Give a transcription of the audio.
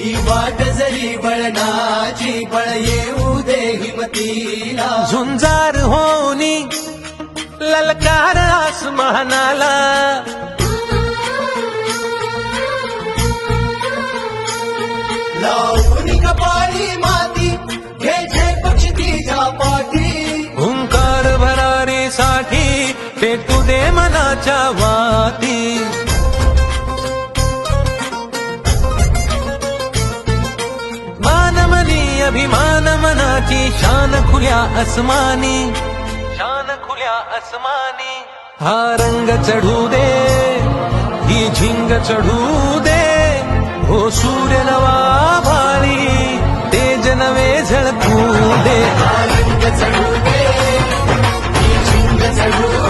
ही वाट जरी बळणाची बळ येऊ दे हिमतीला झुंजार होनी ललकार आसमानाला लावणी कपाळी माती घे पक्षी तिच्या पाठी हुंकार भरारीसाठी पेटू दे मनाच्या वाती मानमनी अभिमान मनाची शान खुल्या अस्मानी हा रंग चढू दे ही झिंग चढू दे हो सूर्य नवा भाळी तेज नवे झळकू दे रंग चढू दे ही झिंग चढू